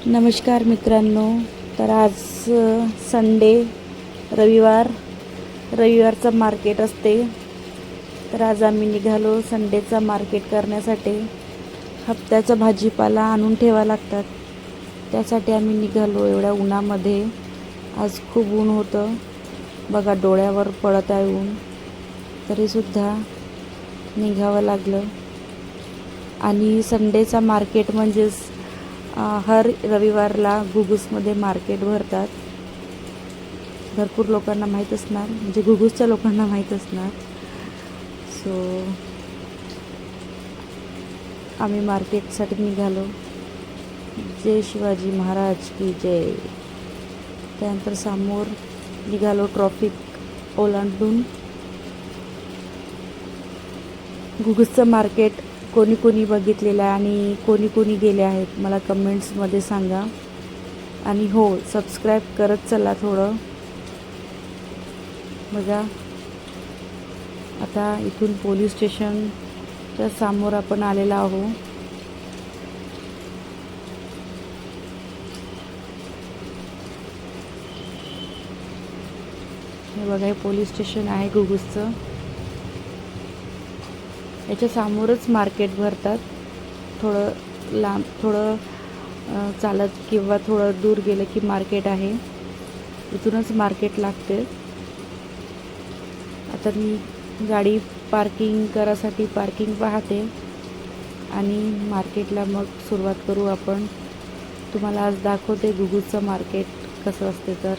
नमस्कार मित्रांनो. तर आज संडे रविवारचं मार्केट असते. तर आज आम्ही निघालो संडेचा मार्केट करण्यासाठी. हप्त्याचा भाजीपाला आणून ठेवा लागतात, त्यासाठी आम्ही निघालो एवढ्या उन्हामध्ये. आज खूप ऊन होतं बघा, डोळ्यावर पडत आहे ऊन, तरीसुद्धा निघावं लागलं. आणि संडेचा मार्केट म्हणजेच हर रविवारला घुगुसमध्ये मार्केट भरतात. भरपूर लोकांना माहीत असणार, म्हणजे घुगुसच्या लोकांना माहीत असणार. सो आम्ही मार्केटसाठी निघालो. जय शिवाजी महाराज की जय. त्यानंतर समोर निघालो ट्रॉफिक ओलांडून. घुगुसचं मार्केट कोणी कोणी बघितलेलं आहे आणि कोणी कोणी गेले आहेत मला कमेंट्समध्ये सांगा. आणि हो, सबस्क्राईब करत चला थोडं. बघा, आता इथून पोलीस स्टेशनच्या समोर आपण आलेला आहोत. हे बघा, हे पोलीस स्टेशन आहे घुगुसचं. याच्या समोरच मार्केट भरतात. थोडं लांब, थोडं चालत किंवा थोडं दूर गेलं की मार्केट आहे. इथूनच मार्केट लागते. आता मी गाडी पार्किंग करायसाठी पार्किंग पाहते आणि मार्केटला मग सुरुवात करू आपण. तुम्हाला आज दाखवते घुगुसचं मार्केट कसं असते. तर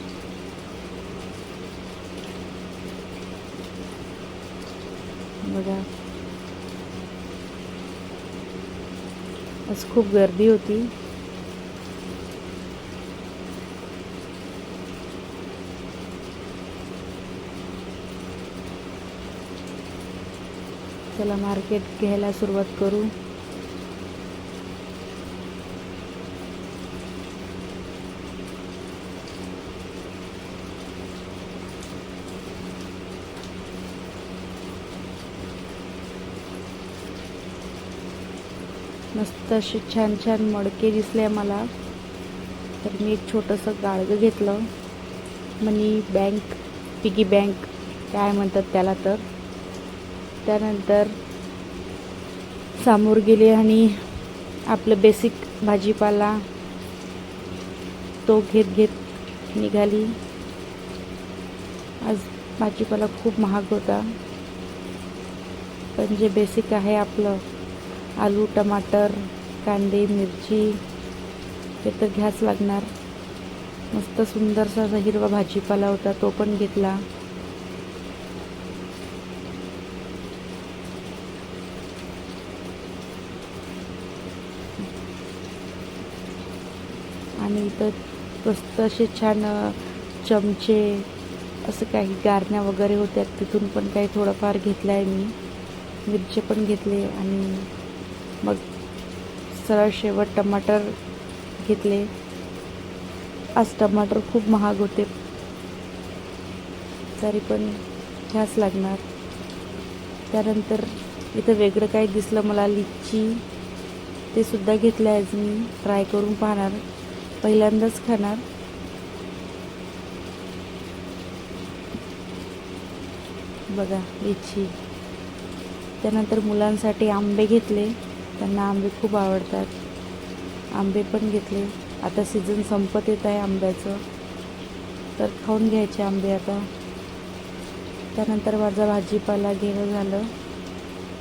बघा, आज खूप गर्दी होती. चला मार्केट घ्यायला सुरुवात करू. मस्त असे छान छान मडके दिसले मला. तर मी एक छोटंसं गाडगं घेतलं. मनी बँक, पिगी बँक काय म्हणतात त्याला. तर त्यानंतर समोर गेले आणि आपलं बेसिक भाजीपाला तो घेत निघाली. आज भाजीपाला खूप महाग होता, पण जे बेसिक आहे आपलं आलू, टमाटर, कांदे, मिरची, ते तर घ्याच लागणार. मस्त सुंदरसा हिरवा भाजीपाला होता, तो पण घेतला. आणि इथं मस्त असे छान चमचे, असं काही गारण्या वगैरे होत्या, तिथून पण काही थोडंफार घेतलं आहे मी. मिरची पण घेतले आणि मग सरळ शेवट टमाटर घेतले. आज टमाटर खूप महाग होते, तरी पण घ्यास लागणार. त्यानंतर इथं वेगळं काही दिसलं मला, लिच्ची, ते सुद्धा घेतलं आहे. आज मी ट्राय करून पाहणार, पहिल्यांदाच खाणार. बघा लिच्ची. त्यानंतर मुलांसाठी आंबे घेतले, त्यांना आंबे खूप आवडतात. आंबे पण घेतले. आता सीझन संपत येत आहे आंब्याचं, तर खाऊन घ्यायचे आंबे आता. त्यानंतर माझा भाजीपाला घेणं झालं.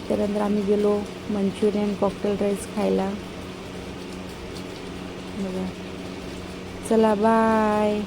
त्यानंतर आम्ही गेलो मंचुरियन कॉकटेल राईस खायला. बघा, चला बाय.